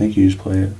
think you just play it.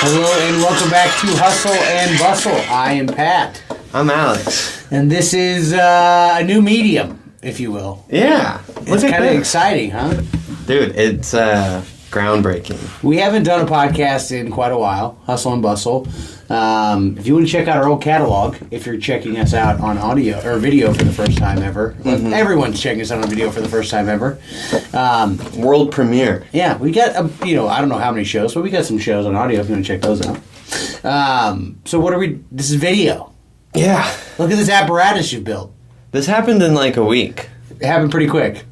Hello and welcome back to Hussle and Bustle. I am Pat. I'm Alex. And this is a new medium, if you will. Yeah. It's kind of exciting, huh? Dude, it's groundbreaking. We haven't done a podcast in quite a while, Hussle and Bustle. If you want to check out our old catalog, if you're checking us out on audio or video for the first time ever, everyone's checking us out on video for the first time ever. World premiere. Yeah, we got, I don't know how many shows, but we got some shows on audio if you want to check those out. So what are we, this is video. Yeah. Look at this apparatus you built. This happened in like a week. It happened pretty quick.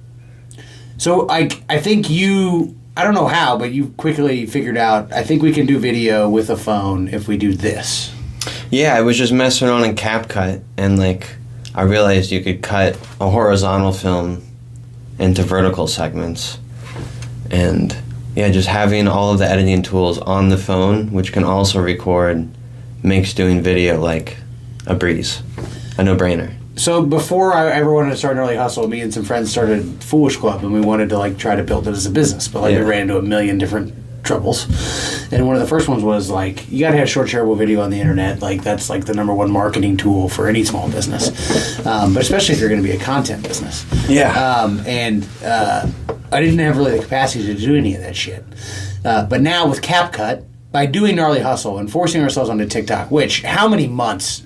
So I think you, I don't know how, but you quickly figured out, I think we can do video with a phone if we do this. Yeah, I was just messing around in CapCut, and like I realized you could cut a horizontal film into vertical segments. And yeah, just having all of the editing tools on the phone, which can also record, makes doing video like a breeze, a no-brainer. So before I ever wanted to start Gnarly Hussle, me and some friends started Foolish Club, and we wanted to like try to build it as a business, but we ran into a million different troubles. And one of the first ones was like, you got to have short shareable video on the internet. Like that's like the number one marketing tool for any small business, but especially if you're going to be a content business. Yeah. I didn't have really the capacity to do any of that shit. But now with CapCut, by doing Gnarly Hussle and forcing ourselves onto TikTok, which how many months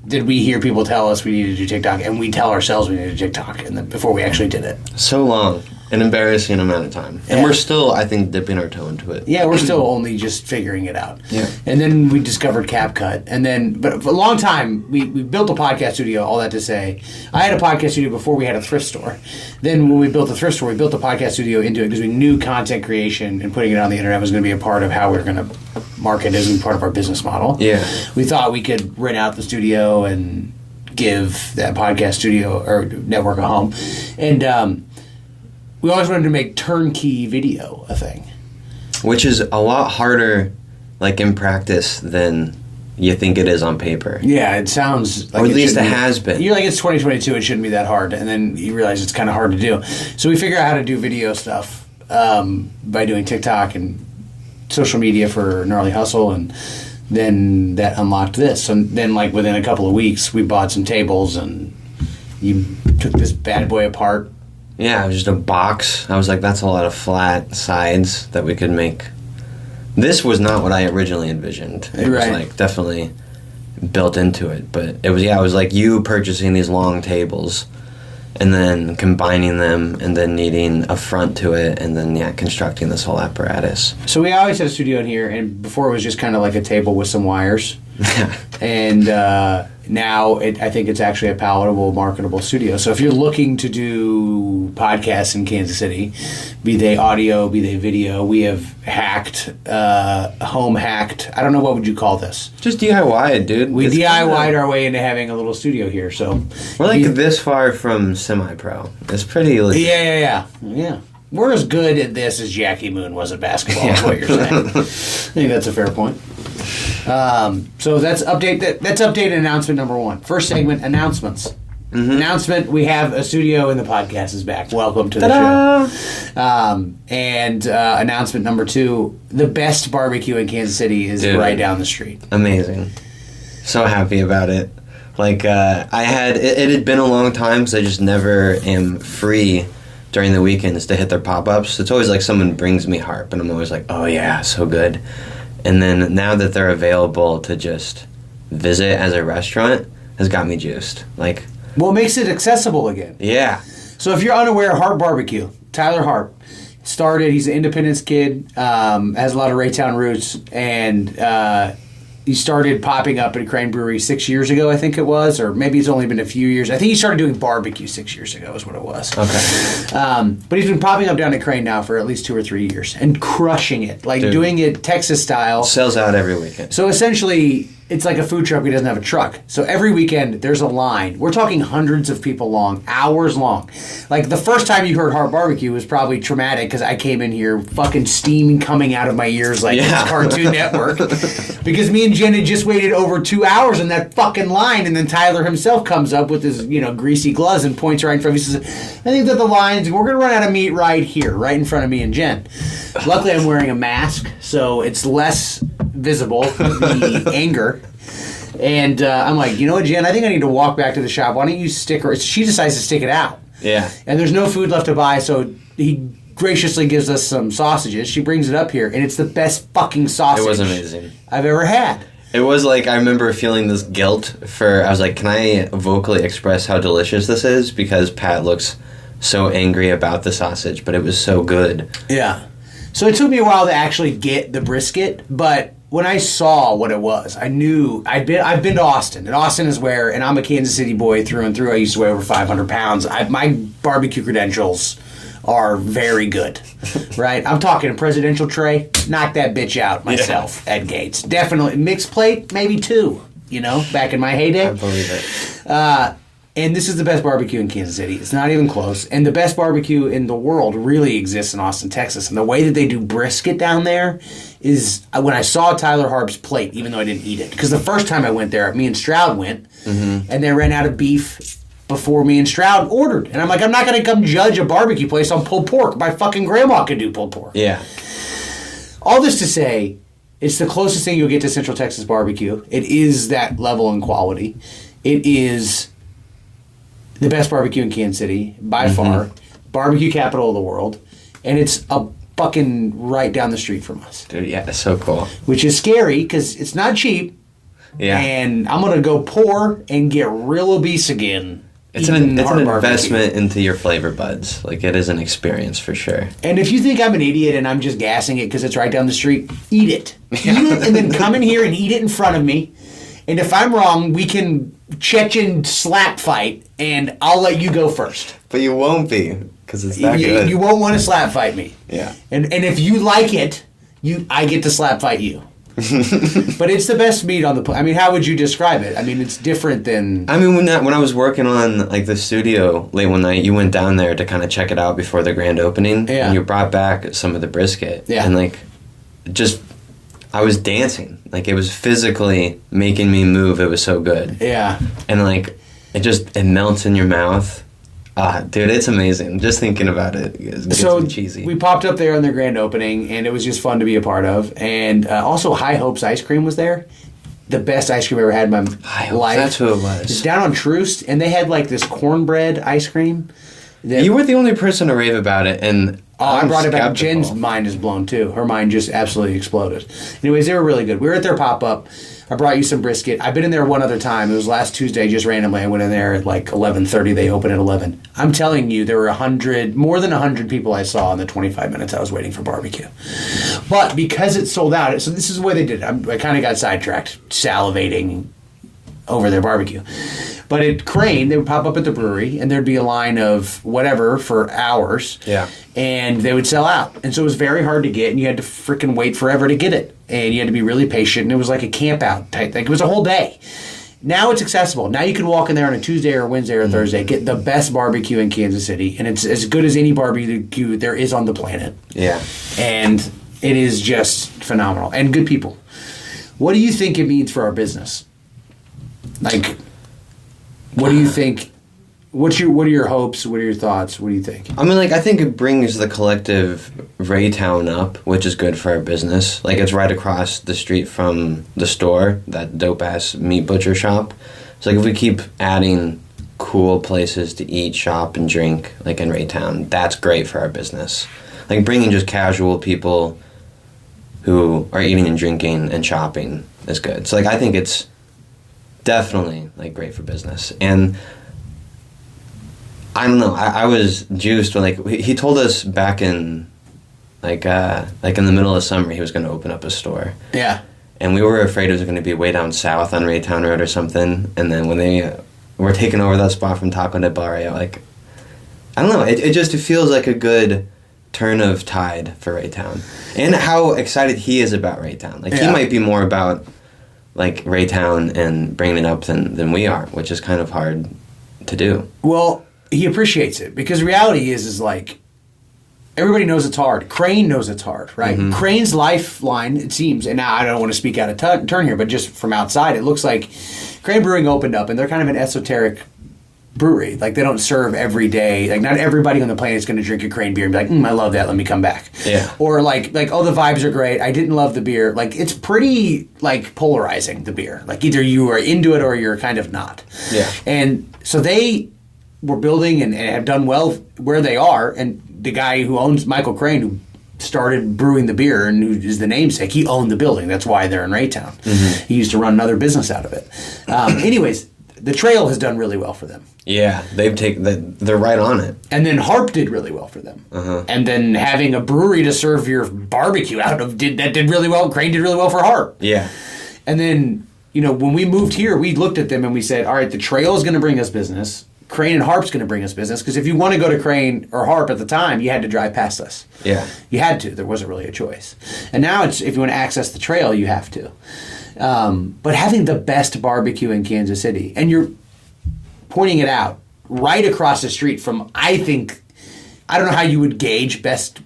did we hear people tell us we needed to do TikTok, and we tell ourselves we needed to do TikTok, and then before we actually did it? So long. An embarrassing amount of time. And we're still, I think, dipping our toe into it. Yeah, we're still only just figuring it out. Yeah. And then we discovered CapCut. And then, but for a long time, we built a podcast studio, all that to say. I had a podcast studio before we had a thrift store. Then when we built the thrift store, we built a podcast studio into it because we knew content creation and putting it on the internet was going to be a part of how we were going to market as part of our business model. Yeah. We thought we could rent out the studio and give that podcast studio or network a home. And, we always wanted to make turnkey video a thing. Which is a lot harder, like, in practice than you think it is on paper. Yeah, it sounds like or at least it has been. You're like, it's 2022, it shouldn't be that hard. And then you realize it's kind of hard to do. So we figure out how to do video stuff by doing TikTok and social media for Gnarly Hussle. And then that unlocked this. And then, like, within a couple of weeks, we bought some tables and you took this bad boy apart. Yeah, it was just a box. I was like, that's a lot of flat sides that we could make. This was not what I originally envisioned. It was like definitely built into it. But it was like you purchasing these long tables and then combining them and then needing a front to it and then constructing this whole apparatus. So we always had a studio in here, and before it was just kind of like a table with some wires. And now I think it's actually a palatable, marketable studio. So if you're looking to do podcasts in Kansas City, be they audio, be they video, we have home hacked. I don't know, what would you call this? Just DIY it, dude. We DIY'd our way into having a little studio here. So we're like this far from semi-pro. It's pretty legit. Yeah. We're as good at this as Jackie Moon was at basketball, is what you're saying. I think that's a fair point. So that's update announcement number one. First segment, announcements. Announcement, we have a studio and the podcast is back. Welcome to the show. And announcement number two, the best barbecue in Kansas City is right down the street. Amazing. So happy about it. Like, it had been a long time because I just never am free during the weekends to hit their pop-ups. It's always like someone brings me harp, and I'm always like, oh yeah, so good. And then now that they're available to just visit as a restaurant has got me juiced. Like, well, it makes it accessible again. Yeah. So if you're unaware, Harp Barbecue, Tyler Harp, started, he's an Independence kid, has a lot of Raytown roots, and he started popping up at Crane Brewery 6 years ago, I think it was, or maybe it's only been a few years. I think he started doing barbecue 6 years ago is what it was. Okay. But he's been popping up down at Crane now for at least 2 or 3 years and crushing it, like doing it Texas style. Sells out every weekend. So essentially, it's like a food truck. He doesn't have a truck. So every weekend there's a line. We're talking hundreds of people long, hours long. Like the first time you heard Hard Barbecue was probably traumatic because I came in here fucking steam coming out of my ears like it's Cartoon Network. Because me and Jen had just waited over 2 hours in that fucking line, and then Tyler himself comes up with his, greasy gloves and points right in front of me. He says, I think that the lines, we're going to run out of meat right here, right in front of me and Jen. Luckily I'm wearing a mask, so it's less visible, the anger. And I'm like, you know what, Jen, I think I need to walk back to the shop. Why don't you stick her? She decides to stick it out. Yeah. And there's no food left to buy, so he graciously gives us some sausages. She brings it up here, and it's the best fucking sausage it was amazing. I've ever had. It was like, I remember feeling this guilt I was like, can I vocally express how delicious this is? Because Pat looks so angry about the sausage, but it was so good. Yeah. So it took me a while to actually get the brisket, but when I saw what it was, I knew I've been to Austin, and Austin is where, and I'm a Kansas City boy through and through. I used to weigh over 500 pounds. My barbecue credentials are very good, right? I'm talking a presidential tray, knock that bitch out myself at Gates. Definitely mixed plate, maybe 2. Back in my heyday. I believe it. And this is the best barbecue in Kansas City. It's not even close. And the best barbecue in the world really exists in Austin, Texas. And the way that they do brisket down there is, when I saw Tyler Harb's plate, even though I didn't eat it, because the first time I went there, me and Stroud went, and they ran out of beef before me and Stroud ordered. And I'm like, I'm not going to come judge a barbecue place on pulled pork. My fucking grandma could do pulled pork. Yeah. All this to say, it's the closest thing you'll get to Central Texas barbecue. It is that level and quality. It is the best barbecue in Kansas City, by far. Barbecue capital of the world. And it's a fucking right down the street from us. Dude, yeah, it's so cool. Which is scary, because it's not cheap. Yeah. And I'm going to go poor and get real obese again. It's an investment into your flavor buds. Like, it is an experience for sure. And if you think I'm an idiot and I'm just gassing it because it's right down the street, eat it. Eat it and then come in here and eat it in front of me. And if I'm wrong, we can Chechen slap fight, and I'll let you go first. But you won't be, because it's that good. You won't want to slap fight me. Yeah. And if you like it, I get to slap fight you. But it's the best meat on the plate. I mean, how would you describe it? I mean, it's different than... I mean, when I was working on the studio late one night, you went down there to kind of check it out before the grand opening. Yeah. And you brought back some of the brisket. Yeah. And I was dancing. It was physically making me move. It was so good. Yeah. And it melts in your mouth. Dude, it's amazing. Just thinking about it gets me cheesy. We popped up there on their grand opening, and it was just fun to be a part of. And also, High Hopes ice cream was there. The best ice cream I ever had in my life. That's who it was. It's down on Troost, and they had this cornbread ice cream. You were the only person to rave about it, and I brought it back. Jen's mind is blown, too. Her mind just absolutely exploded. Anyways, they were really good. We were at their pop-up. I brought you some brisket. I've been in there one other time. It was last Tuesday, just randomly. I went in there at 11:30. They open at 11. I'm telling you, there were more than 100 people I saw in the 25 minutes I was waiting for barbecue. But because it sold out, so this is the way they did it. I kind of got sidetracked, salivating over their barbecue. But at Crane, they would pop up at the brewery, and there'd be a line of whatever for hours. Yeah. And they would sell out. And so it was very hard to get, and you had to freaking wait forever to get it. And you had to be really patient, and it was like a camp out type thing. It was a whole day. Now it's accessible. Now you can walk in there on a Tuesday or Wednesday or Thursday, get the best barbecue in Kansas City, and it's as good as any barbecue there is on the planet. Yeah. And it is just phenomenal. And good people. What do you think it means for our business? What do you think? What are your hopes? What are your thoughts? What do you think? I mean, I think it brings the collective Raytown up, which is good for our business. It's right across the street from the store, that dope-ass meat butcher shop. So, if we keep adding cool places to eat, shop, and drink, in Raytown, that's great for our business. Bringing just casual people who are eating and drinking and shopping is good. So, I think it's definitely, great for business. And I don't know. I was juiced when he told us back in in the middle of summer he was going to open up a store. Yeah. And we were afraid it was going to be way down south on Raytown Road or something. And then when they were taking over that spot from Taco de Barrio, I don't know. It just feels like a good turn of tide for Raytown, and how excited he is about Raytown. He might be more about like Raytown and bringing it up than we are, which is kind of hard to do. Well, he appreciates it because reality is like everybody knows it's hard. Crane knows it's hard, right? Mm-hmm. Crane's lifeline, it seems, and now I don't want to speak out of turn here, but just from outside, it looks like Crane Brewing opened up, and they're kind of an esoteric brewery. Like, they don't serve every day. Like, not everybody on the planet is going to drink a Crane beer and be like, I love that, let me come back. Yeah. Or like, oh, the vibes are great, I didn't love the beer. Like, it's pretty, like, polarizing, the beer. Like, either you are into it or you're kind of not. Yeah. And so they were building and have done well where they are, and the guy who owns Michael Crane, who started brewing the beer and who is the namesake, he owned the building. That's why they're in Raytown. Mm-hmm. He used to run another business out of it. Anyways, the trail has done really well for them. Yeah, they're right on it. And then Harp did really well for them. Uh-huh. And then having a brewery to serve your barbecue out of did really well. Crane did really well for Harp. Yeah. And then, when we moved here, we looked at them and we said, all right, the trail is going to bring us business. Crane and Harp's going to bring us business, because if you want to go to Crane or Harp at the time, you had to drive past us. Yeah. You had to. There wasn't really a choice. And now if you want to access the trail, you have to. But having the best barbecue in Kansas City, and you're pointing it out right across the street from, I don't know how you would gauge best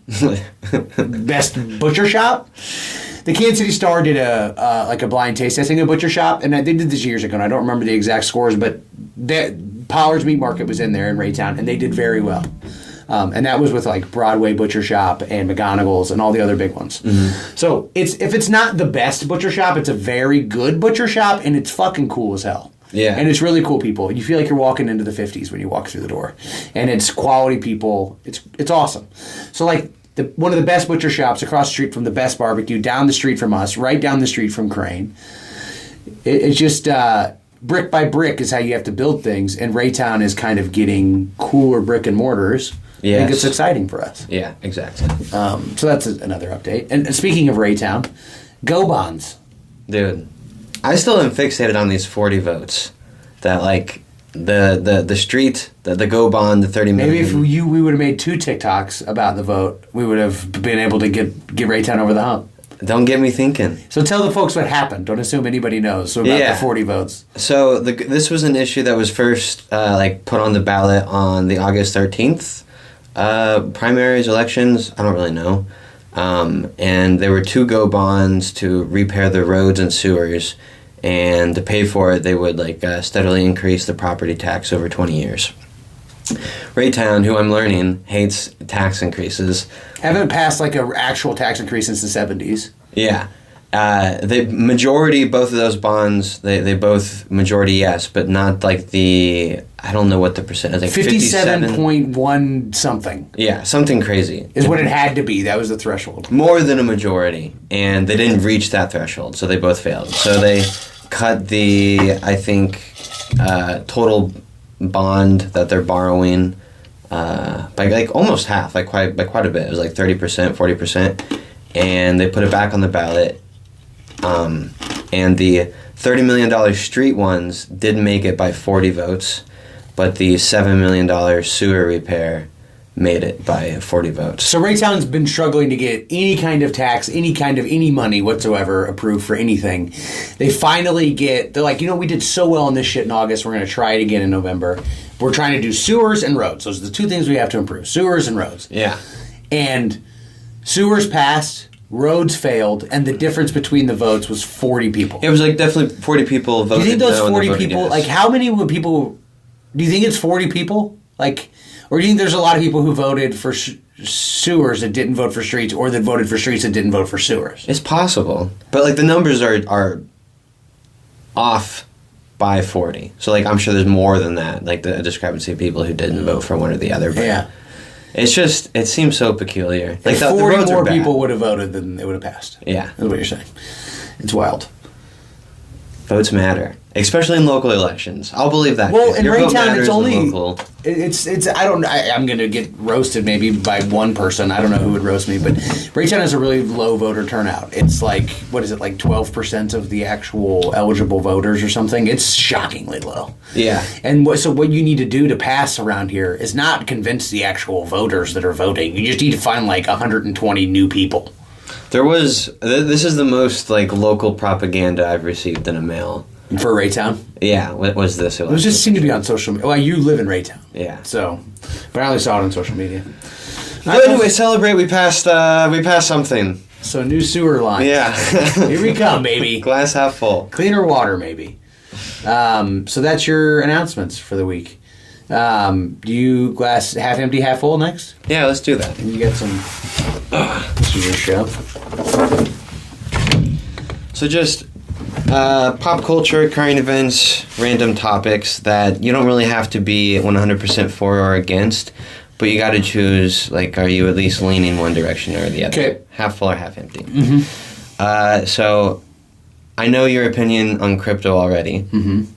butcher shop. The Kansas City Star did a blind taste testing of Butcher Shop, and they did this years ago, and I don't remember the exact scores, but Pollard's Meat Market was in there in Raytown, and they did very well. And that was with like Broadway Butcher Shop and McGonagall's and all the other big ones. Mm-hmm. So if it's not the best butcher shop, it's a very good butcher shop, and it's fucking cool as hell. Yeah. And it's really cool people. You feel like you're walking into the 50s when you walk through the door. And it's quality people. It's awesome. So like one of the best butcher shops across the street from the best barbecue, down the street from us, right down the street from Crane. It's just brick by brick is how you have to build things, and Raytown is kind of getting cooler brick and mortars. Yes. I think it's exciting for us. Yeah, exactly. So that's another update. And speaking of Raytown, Go Bonds. Dude, I still am fixated on these 40 votes. That, like, the street, the Go Bond, the 30 million. Maybe if we would have made 2 TikToks about the vote, we would have been able to get Raytown over the hump. Don't get me thinking. So tell the folks what happened. Don't assume anybody knows. So about the 40 votes. So this was an issue that was first put on the ballot on the August 13th primaries, elections. I don't really know. And there were 2 Go Bonds to repair the roads and sewers. And to pay for it, they would steadily increase the property tax over 20 years. Raytown, who I'm learning, hates tax increases. Haven't passed an actual tax increase since the 70s. Yeah. The majority, both of those bonds, they both majority yes, but not I don't know what the percent is. 57.1 something. Yeah, something crazy. Is what it had to be. That was the threshold. More than a majority. And they didn't reach that threshold, so they both failed. So they cut the, I think, total bond that they're borrowing by almost half, by quite a bit. It was 30%, 40%, and they put it back on the ballot. And the $30 million street ones did make it by 40 votes, but the $7 million sewer repair made it by 40 votes. So Raytown's been struggling to get any kind of tax, any money whatsoever approved for anything. They finally they're like, we did so well on this shit in August, we're going to try it again in November. We're trying to do sewers and roads. Those are the 2 things we have to improve, sewers and roads. Yeah. And sewers passed, roads failed, and the difference between the votes was 40 people. It was definitely 40 people voted. Do you think those no 40 people, yes. how many people, do you think it's 40 people? Or do you think there's a lot of people who voted for sewers that didn't vote for streets, or that voted for streets that didn't vote for sewers? It's possible. But the numbers are off by 40. So I'm sure there's more than that, the discrepancy of people who didn't vote for one or the other. But yeah. It's just, it seems so peculiar. If 40 more people would have voted, then it would have passed. Yeah. That's what you're saying. It's wild. Votes matter, especially in local elections. I'll believe that. Well, in Raytown, it's only local. I'm going to get roasted maybe by one person. I don't know who would roast me, but Raytown has a really low voter turnout. It's 12% of the actual eligible voters or something. It's shockingly low. Yeah. And so what you need to do to pass around here is not convince the actual voters that are voting. You just need to find 120 new people. There was... This is the most, like, local propaganda I've received in a mail. For Raytown? Yeah, what was this? It was just seemed to be on social media. Well, you live in Raytown. Yeah. So, but I only saw it on social media. But anyway, celebrate. We passed something. So, new sewer line. Yeah. Here we come, baby. Glass half full. Cleaner water, maybe. So that's your announcements for the week. Do you glass half empty, half full next? Yeah, let's do that. And you got some... This is your show. So just pop culture, current events, random topics that you don't really have to be 100% for or against, but you got to choose, like, are you at least leaning one direction or the other? Okay. Half full or half empty. Mm-hmm. So I know your opinion on crypto already,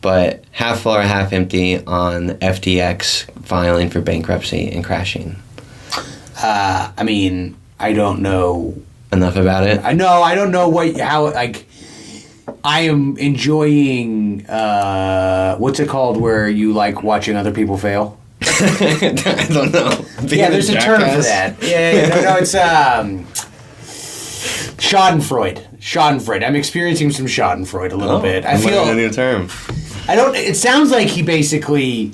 but half full or half empty on FTX filing for bankruptcy and crashing? I mean, I don't know enough about it. I don't know how I am enjoying what's it called where you like watching other people fail? I don't know. Yeah, there's a term for that. No, it's Schadenfreude. I'm experiencing some Schadenfreude a little bit. I feel a new term. It sounds like he basically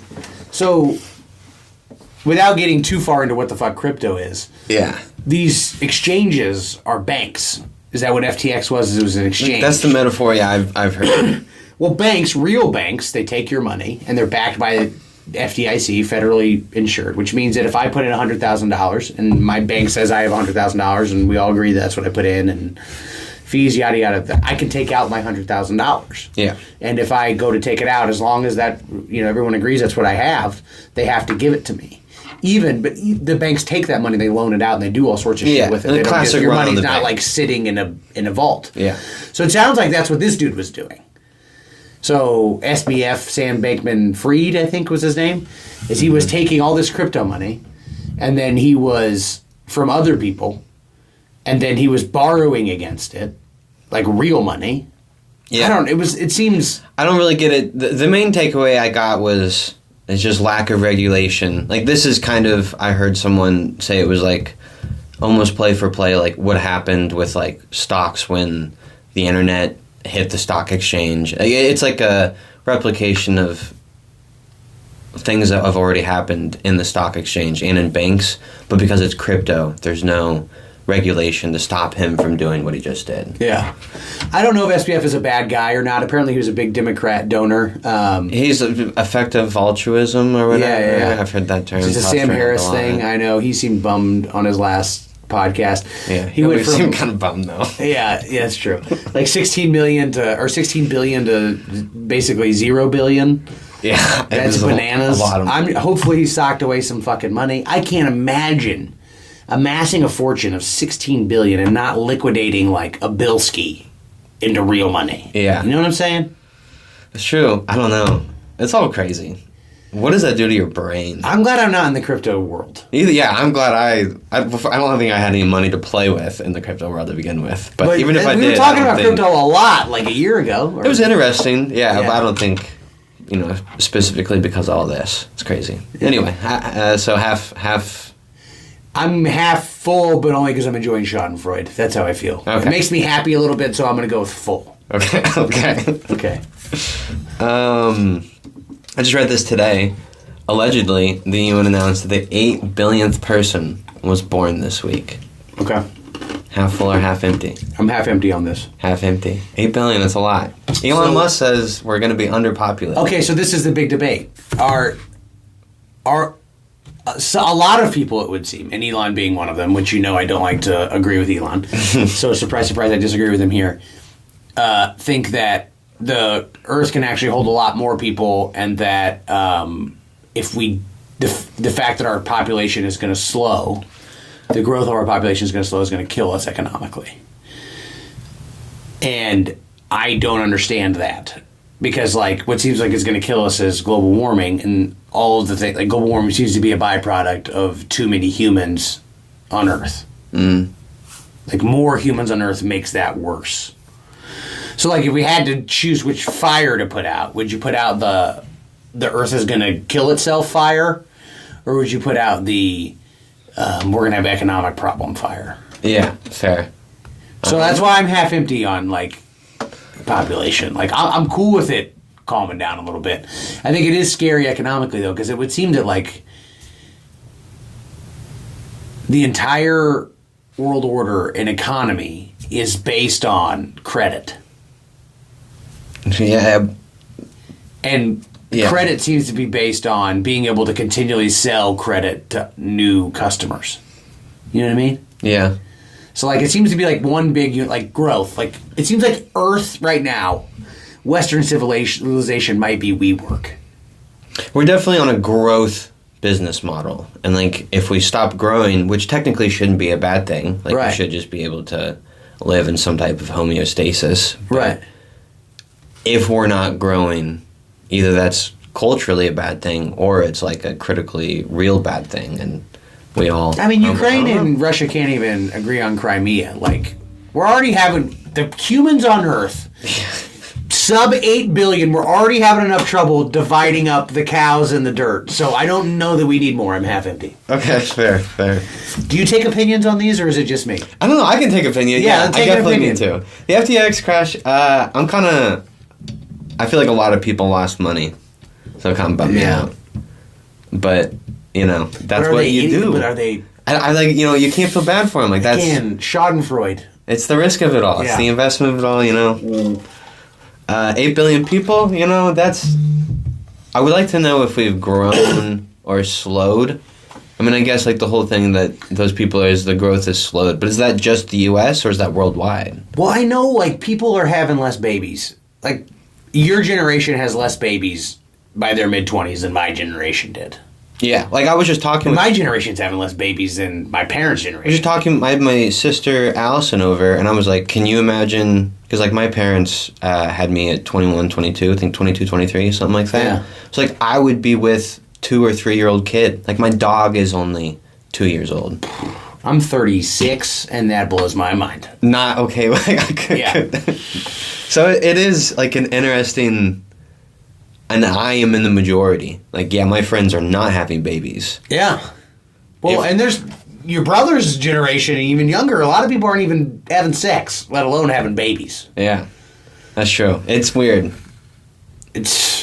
without getting too far into what the fuck crypto is. Yeah. These exchanges are banks. Is that what FTX was? It was an exchange. That's the metaphor, yeah, I've heard. Well, banks, real banks, they take your money, and they're backed by the FDIC, federally insured, which means that if I put in $100,000, and my bank says I have $100,000, and we all agree that's what I put in, and fees, yada, yada, I can take out my $100,000. Yeah. And if I go to take it out, as long as that, everyone agrees that's what I have, they have to give it to me. But the banks take that money, they loan it out, and they do all sorts of shit with it. The classic your run on money's the not bank. like sitting in a vault. Yeah. So it sounds like that's what this dude was doing. So SBF, Sam Bankman-Fried, I think was his name, is he was taking all this crypto money, and then he was from other people, and then he was borrowing against it, like real money. Yeah. It seems... I don't really get it. The main takeaway I got was... It's just lack of regulation. Like, this is kind of, I heard someone say it was like almost play for play, like what happened with like stocks when the internet hit the stock exchange. It's like a replication of things that have already happened in the stock exchange and in banks, but because it's crypto, there's no regulation to stop him from doing what he just did. Yeah. I don't know if SBF is a bad guy or not. Apparently he was a big Democrat donor. He's effective altruism or whatever. Yeah. I've heard that term. It's a Sam Harris thing. I know. He seemed bummed on his last podcast. Yeah. He went from, seemed kind of bummed though. Yeah, it's true. Like 16 billion to basically 0 billion. Yeah. That's bananas. A lot of hopefully he socked away some fucking money. I can't imagine amassing a fortune of $16 billion and not liquidating like a Bilski into real money. Yeah. You know what I'm saying? It's true. I don't know. It's all crazy. What does that do to your brain? I'm glad I'm not in the crypto world. I'm glad I don't think I had any money to play with in the crypto world to begin with. But even if I did, we were talking about crypto a lot like a year ago. It was interesting. Yeah, but I don't think, specifically because of all this. It's crazy. Yeah. Anyway, so half... I'm half full, but only because I'm enjoying Schadenfreude. That's how I feel. Okay. It makes me happy a little bit, so I'm going to go with full. Okay. Okay. I just read this today. Allegedly, the UN announced that the 8 billionth person was born this week. Okay. Half full or half empty? I'm half empty on this. Half empty. 8 billion, that's a lot. Elon Musk says we're going to be underpopulated. Okay, so this is the big debate. So a lot of people, it would seem, and Elon being one of them, which I don't like to agree with Elon. So surprise, surprise, I disagree with him here. Think that the Earth can actually hold a lot more people, and that the fact that our population is going to slow, the growth of our population is going to slow, is going to kill us economically. And I don't understand that. Because, what seems like it's going to kill us is global warming, and all of the things. Like, global warming seems to be a byproduct of too many humans on Earth. Mm. Like, more humans on Earth makes that worse. So, if we had to choose which fire to put out, would you put out the Earth is going to kill itself fire? Or would you put out the we're going to have economic problem fire? Yeah, fair. So that's why I'm half empty on like population. Like I'm cool with it calming down a little bit. I think it is scary economically though, because it would seem that like the entire world order and economy is based on credit. Yeah. And credit seems to be based on being able to continually sell credit to new customers. You know what I mean? Yeah. So, like, it seems to be, like, one big, like, growth. Like, it seems like Earth right now, Western civilization might be WeWork. We're definitely on a growth business model. And, like, if we stop growing, which technically shouldn't be a bad thing. Like, we should just be able to live in some type of homeostasis. Right. If we're not growing, either that's culturally a bad thing or it's, like, a critically real bad thing. And we all... I mean, Ukraine and Russia can't even agree on Crimea. Like, we're already having... The humans on Earth, sub 8 billion, we're already having enough trouble dividing up the cows and the dirt. So I don't know that we need more. I'm half empty. Okay, fair. Do you take opinions on these, or is it just me? I don't know. I can take opinion. Yeah, I definitely need to. The FTX crash, I'm kind of... I feel like a lot of people lost money. So it kind of bummed me out. But... You know, that's what you do. But are they... I like, you know, you can't feel bad for them. Like, that's... Again, Schadenfreude. It's the risk of it all. Yeah. It's the investment of it all, you know. 8 billion people, you know, that's... I would like to know if we've grown or slowed. I mean, I guess, like, the whole thing that those people is the growth is slowed. But is that just the U.S. or is that worldwide? Well, I know, like, people are having less babies. Like, your generation has less babies by their mid-20s than my generation did. Yeah, like I was just talking with... My generation's having less babies than my parents' generation. I was just talking... I had my sister Allison over, and I was like, can you imagine... Because, like, my parents had me at 21, 22, I think 22, 23, something like that. Yeah. So, like, I would be with 2 or 3-year-old kid. Like, my dog is only 2 years old. I'm 36, and that blows my mind. Not okay. Like, I could, yeah. So, it is, like, an interesting... And I am in the majority. Like, yeah, my friends are not having babies. Yeah. Well, and there's your brother's generation, and even younger. A lot of people aren't even having sex, let alone having babies. Yeah, that's true. It's weird.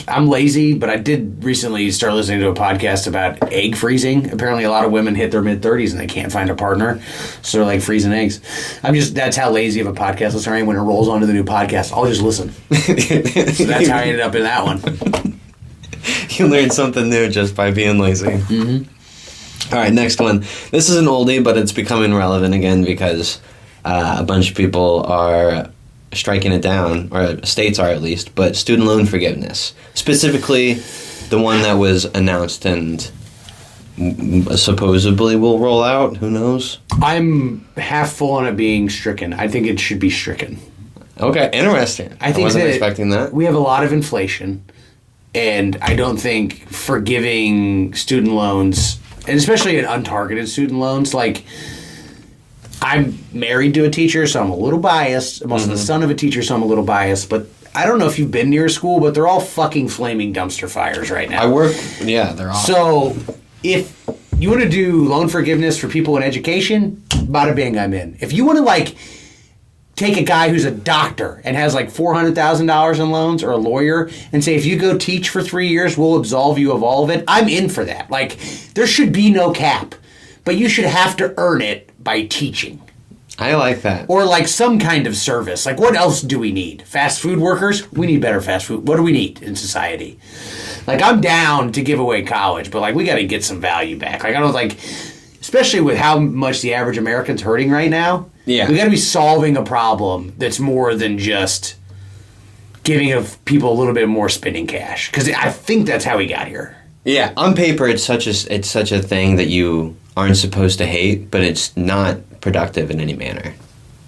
I'm lazy, but I did recently start listening to a podcast about egg freezing. Apparently, a lot of women hit their mid-30s and they can't find a partner, so they're like freezing eggs. That's how lazy of a podcast listener I am. When it rolls onto the new podcast, I'll just listen. So that's how I ended up in that one. You learn something new just by being lazy. Mm-hmm. All right, next one. This is an oldie, but it's becoming relevant again because a bunch of people are striking it down, or states are at least, but student loan forgiveness. Specifically, the one that was announced and supposedly will roll out. Who knows? I'm half full on it being stricken. I think it should be stricken. Okay, interesting. I wasn't expecting that. We have a lot of inflation, and I don't think forgiving student loans, and especially untargeted student loans, like... I'm married to a teacher, so I'm a little biased. I'm also the son of a teacher, so I'm a little biased. But I don't know if you've been near a school, but they're all fucking flaming dumpster fires right now. They're all. So if you want to do loan forgiveness for people in education, bada bing, I'm in. If you want to, like, take a guy who's a doctor and has, like, $400,000 in loans, or a lawyer, and say, if you go teach for 3 years, we'll absolve you of all of it, I'm in for that. Like, there should be no cap. But you should have to earn it by teaching. I like that. Or like some kind of service. Like, what else do we need? Fast food workers? We need better fast food. What do we need in society? Like, I'm down to give away college, but like, we got to get some value back. Like, I don't like, especially with how much the average American's hurting right now. Yeah. We got to be solving a problem that's more than just giving people a little bit more spending cash. Because I think that's how we got here. Yeah, on paper, it's such a thing that you aren't supposed to hate, but it's not productive in any manner.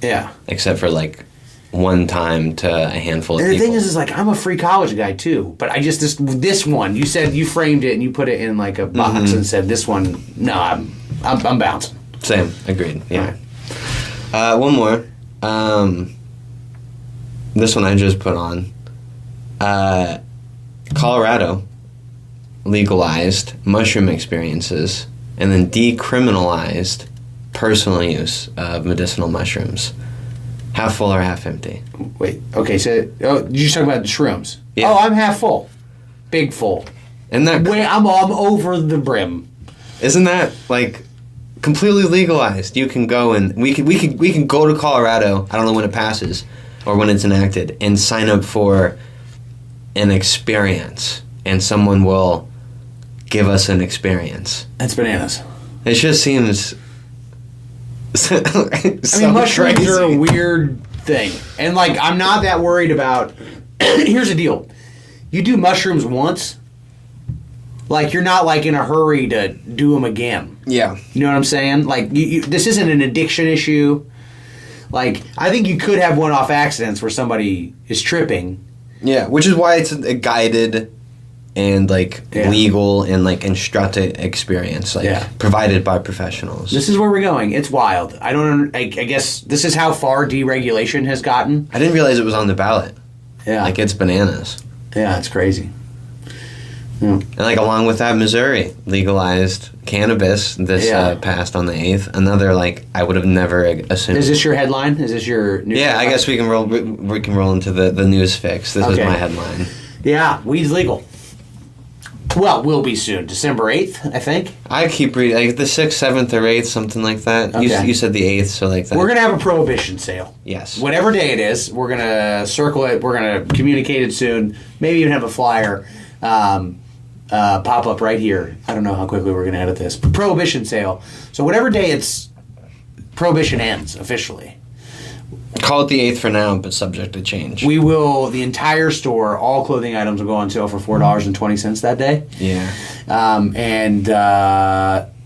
Yeah. Except for, like, one time to a handful of people. And the thing is, like, I'm a free college guy, too. But I just, this one, you said, you framed it and you put it in, like, a box and said, this one, no, I'm bouncing. Same. Agreed. Yeah. Right. One more. This one I just put on. Colorado legalized mushroom experiences and then decriminalized personal use of medicinal mushrooms. Half full or half empty? Wait, okay, so you're just talking about the shrooms. Yeah. Oh, I'm half full. Big full. And that I'm over the brim. isn't that like completely legalized? You can go and we can go to Colorado. I don't know when it passes or when it's enacted, and sign up for an experience, and someone will give us an experience. That's bananas. It just seems. I mean, mushrooms crazy. are a weird thing, and like I'm not that worried about. Here's the deal: you do mushrooms once, like you're not like in a hurry to do them again. Yeah. You know what I'm saying? Like this isn't an addiction issue. Like I think you could have one-off accidents where somebody is tripping. Yeah, which is why it's a guided and like legal and like instructed experience, like provided by professionals. This is where we're going. It's wild. I guess this is how far deregulation has gotten. I didn't realize it was on the ballot. Yeah. Like it's bananas. Yeah, it's crazy. Yeah. And like along with that, Missouri legalized cannabis. This passed on the 8th. Another like I would have never assumed. Is this your headline? Is this your news? Yeah, headline? I guess we can roll. We can roll into the news fix. This is my headline. Yeah, weed's legal. Well, will be soon. December 8th, I think. I keep reading like the 6th, 7th, or 8th, something like that. Okay. You said the 8th, so like that. We're gonna have a prohibition sale. Yes. Whatever day it is, we're gonna circle it. We're gonna communicate it soon. Maybe even have a flyer. Pop up right here. I don't know how quickly we're going to edit this. Prohibition sale. So whatever day it's Prohibition ends officially. Call it the 8th for now, but subject to change. We will, the entire store, all clothing items will go on sale for $4.20 that day. Yeah.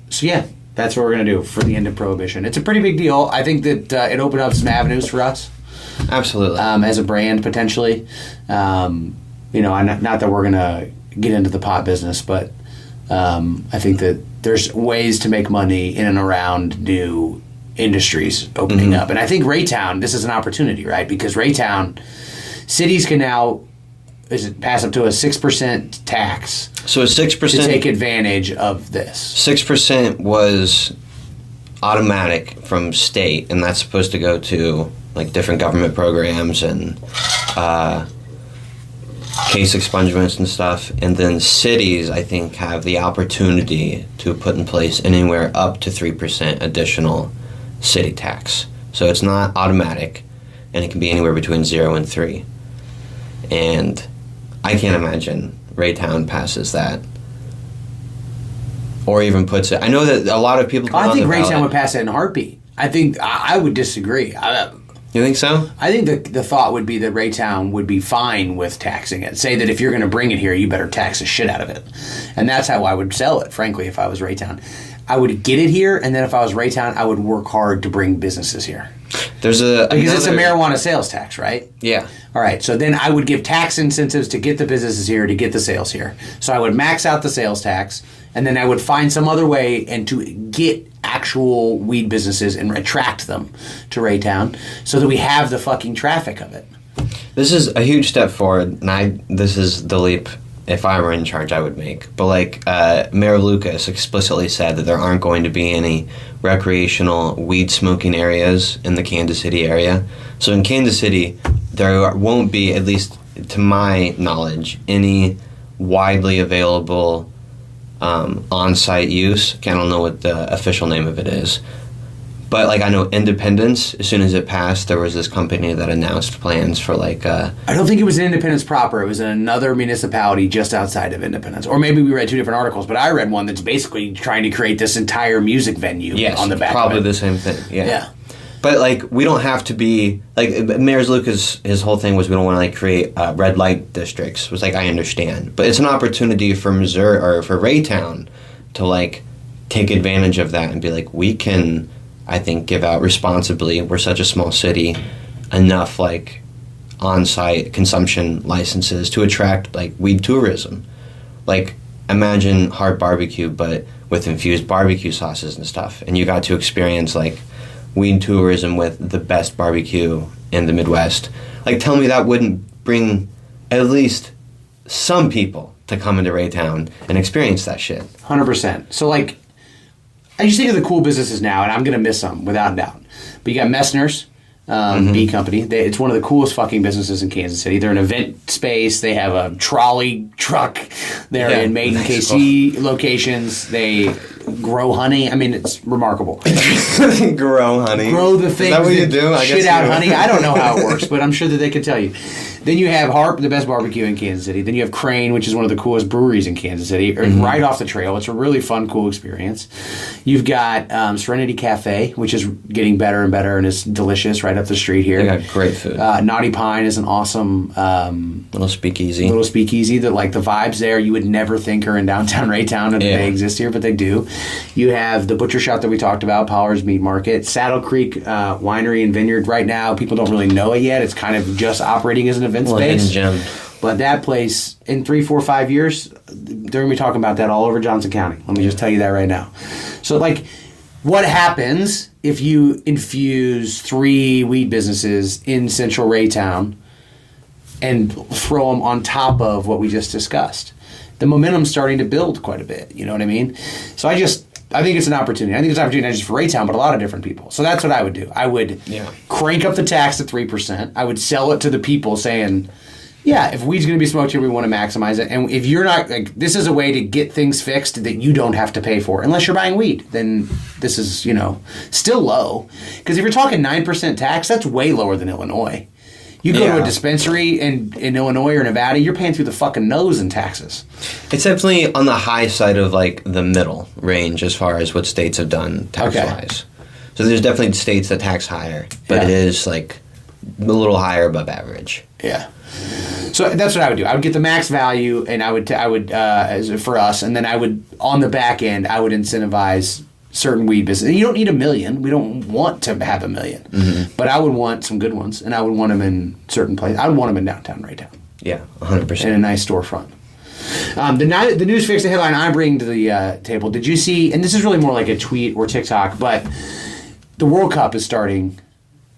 So yeah, that's what we're going to do for the end of Prohibition. It's a pretty big deal. I think that it opened up some avenues for us. Absolutely. As a brand, potentially. Not that we're going to get into the pot business, but I think that there's ways to make money in and around new industries opening up. And I think Raytown, this is an opportunity, right? Because Raytown, cities can now pass up to a 6% tax. So a 6% to take advantage of this. 6% was automatic from state, and that's supposed to go to like different government programs and case expungements and stuff. And then cities, I think, have the opportunity to put in place anywhere up to 3% additional city tax. So it's not automatic, and it can be anywhere between 0 and 3. And I can't imagine Raytown passes that, or even puts it. I know that a lot of people. I think Raytown would pass it in a heartbeat. I think I would disagree. You think so? I think the thought would be that Raytown would be fine with taxing it. Say that if you're going to bring it here, you better tax the shit out of it. And that's how I would sell it, frankly, if I was Raytown. I would get it here, and then if I was Raytown, I would work hard to bring businesses here. Because it's a marijuana sales tax, right? Yeah. All right, so then I would give tax incentives to get the businesses here, to get the sales here. So I would max out the sales tax, and then I would find some other way and to get actual weed businesses and attract them to Raytown so that we have the fucking traffic of it. This is a huge step forward, and this is the leap, if I were in charge, I would make. But like Mayor Lucas explicitly said that there aren't going to be any recreational weed smoking areas in the Kansas City area. So in Kansas City, there won't be, at least to my knowledge, any widely available on-site use. I don't know what the official name of it is. But like I know Independence, as soon as it passed, there was this company that announced plans for like I don't think it was in Independence proper. It was in another municipality just outside of Independence. Or maybe we read two different articles, but I read one that's basically trying to create this entire music venue on the back probably of it. The same thing. Yeah. But like we don't have to be like Mayor Lucas. His whole thing was we don't want to like create red light districts. It was like I understand, but it's an opportunity for Missouri or for Raytown to like take advantage of that and be like we can. I think give out responsibly. We're such a small city, enough like on-site consumption licenses to attract like weed tourism. Like imagine hard barbecue, but with infused barbecue sauces and stuff, and you got to experience like weed tourism with the best barbecue in the Midwest. Like tell me that wouldn't bring at least some people to come into Raytown and experience that shit. 100%. So like. I just think of the cool businesses now, and I'm going to miss some, without a doubt. But you got Messner's, B company. It's one of the coolest fucking businesses in Kansas City. They're an event space. They have a trolley truck. They're in Maiden KC locations. They grow honey. I mean, it's remarkable. Grow honey. Grow the things. Is that what you do? I shit guess out honey. I don't know how it works, but I'm sure that they can tell you. Then you have Harp, the best barbecue in Kansas City. Then you have Crane, which is one of the coolest breweries in Kansas City, right off the trail. It's a really fun, cool experience. You've got Serenity Cafe, which is getting better and better, and it's delicious right up the street here. They got great food. Naughty Pine is an awesome little speakeasy. That like the vibes there you would never think are in downtown Raytown and they exist here, but they do. You have the butcher shop that we talked about, Powers Meat Market, Saddle Creek Winery and Vineyard. Right now, people don't really know it yet. It's kind of just operating as an event space. Gem. But that place, in 3, 4, 5 years, they're going to be talking about that all over Johnson County. Let me just tell you that right now. So, like, what happens if you infuse 3 weed businesses in central Raytown and throw them on top of what we just discussed? The momentum's starting to build quite a bit. You know what I mean? So I think it's an opportunity. I think it's an opportunity not just for Raytown, but a lot of different people. So that's what I would do. I would crank up the tax to 3%. I would sell it to the people saying, yeah, if weed's going to be smoked here, we want to maximize it. And if you're not, like, this is a way to get things fixed that you don't have to pay for. Unless you're buying weed, then this is, still low. Because if you're talking 9% tax, that's way lower than Illinois. You go to a dispensary in Illinois or Nevada, you're paying through the fucking nose in taxes. It's definitely on the high side of, like, the middle range as far as what states have done tax-wise. Okay. So there's definitely states that tax higher, but it is, like, a little higher above average. Yeah. So that's what I would do. I would get the max value, and I would as for us, and then I would, on the back end, I would incentivize certain weed business. You don't need 1 million. We don't want to have 1 million. Mm-hmm. But I would want some good ones, and I would want them in certain places. I would want them in downtown Raytown. Yeah, 100%. In a nice storefront. The news fix, the headline I bring to the table. Did you see, and this is really more like a tweet or TikTok, but the World Cup is starting,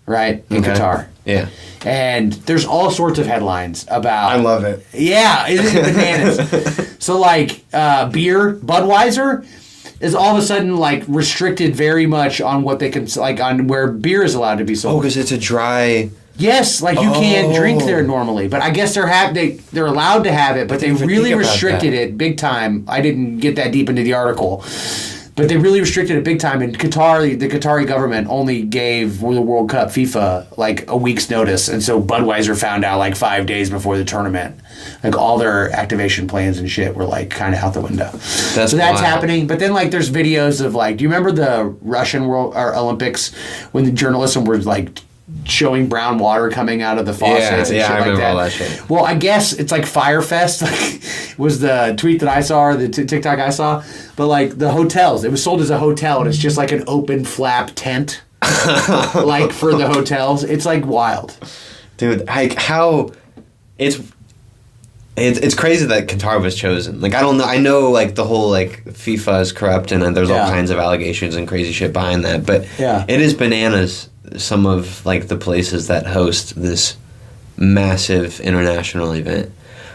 right, in Qatar. Yeah. And there's all sorts of headlines about... I love it. Yeah, it's bananas. So, like, beer, Budweiser is all of a sudden, like, restricted very much on what they can... Like, on where beer is allowed to be sold. Oh, because it's a dry... Yes, like, you can't drink there normally. But I guess they're allowed to have it, but they really restricted it big time. I didn't get that deep into the article. But they really restricted it big time. And Qatar, the Qatari government only gave the World Cup FIFA like a week's notice. And so Budweiser found out like 5 days before the tournament. Like all their activation plans and shit were like kind of out the window. That's happening. But then like there's videos of like, do you remember the Russian Olympics when the journalists were like showing brown water coming out of the faucets and shit I like remember that. All that shit. Well, I guess it's like Firefest, like was the tweet that I saw or the TikTok I saw. But like the hotels, it was sold as a hotel and it's just like an open flap tent, like for the hotels. It's like wild, dude. Like how it's crazy that Qatar was chosen. Like I don't know. I know like the whole like FIFA is corrupt and there's all kinds of allegations and crazy shit behind that. But it is bananas. Some of like the places that host this massive international event.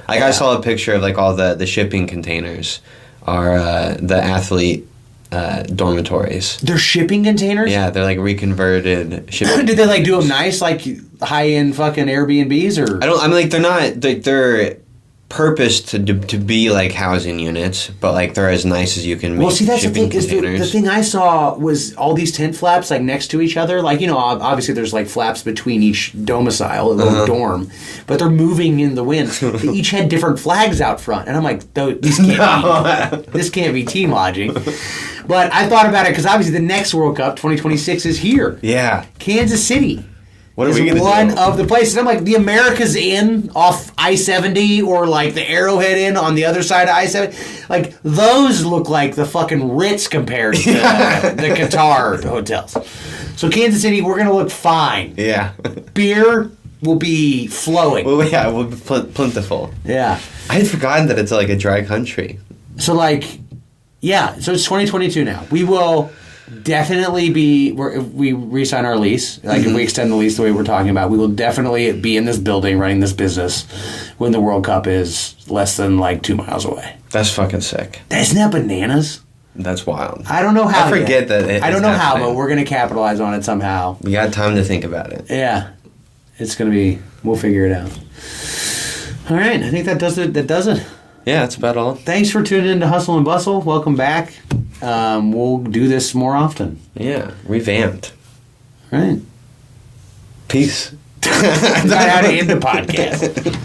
Like I saw a picture of like all the shipping containers are the athlete dormitories. They're shipping containers? Yeah, they're like reconverted shipping. Did they like do them nice, like high end fucking Airbnbs or? I mean like they're not they're purposed to be like housing units, but like they're as nice as you can make. Well, see, that's the thing. Containers. The thing I saw was all these tent flaps like next to each other. Like obviously there's like flaps between each domicile, a little dorm, but they're moving in the wind. They each had different flags out front, and I'm like, this can't be team lodging. But I thought about it because obviously the next World Cup, 2026, is here. Yeah, Kansas City. What are we going to do? One of the places. I'm like, the America's Inn off I-70 or like the Arrowhead Inn on the other side of I-70. Like, those look like the fucking Ritz compared to the Qatar hotels. So Kansas City, we're going to look fine. Yeah. Beer will be flowing. Well, yeah, we'll be plentiful. Yeah. I had forgotten that it's like a dry country. So like, yeah, so it's 2022 now. We will... definitely if we re-sign our lease, like if we extend the lease the way we're talking about, we will definitely be in this building running this business when the World Cup is less than like 2 miles away. That's fucking sick. Isn't that bananas? That's wild. I don't know how. I forget yet. that. I don't know how, but we're gonna capitalize on it somehow. You got time to think about it. Yeah, it's gonna be. We'll figure it out. All right, I think that does it. Yeah, that's about all. Thanks for tuning in to Hussle and Bustle. Welcome back. We'll do this more often. Yeah, revamped. All right. Peace. Not how to end the podcast.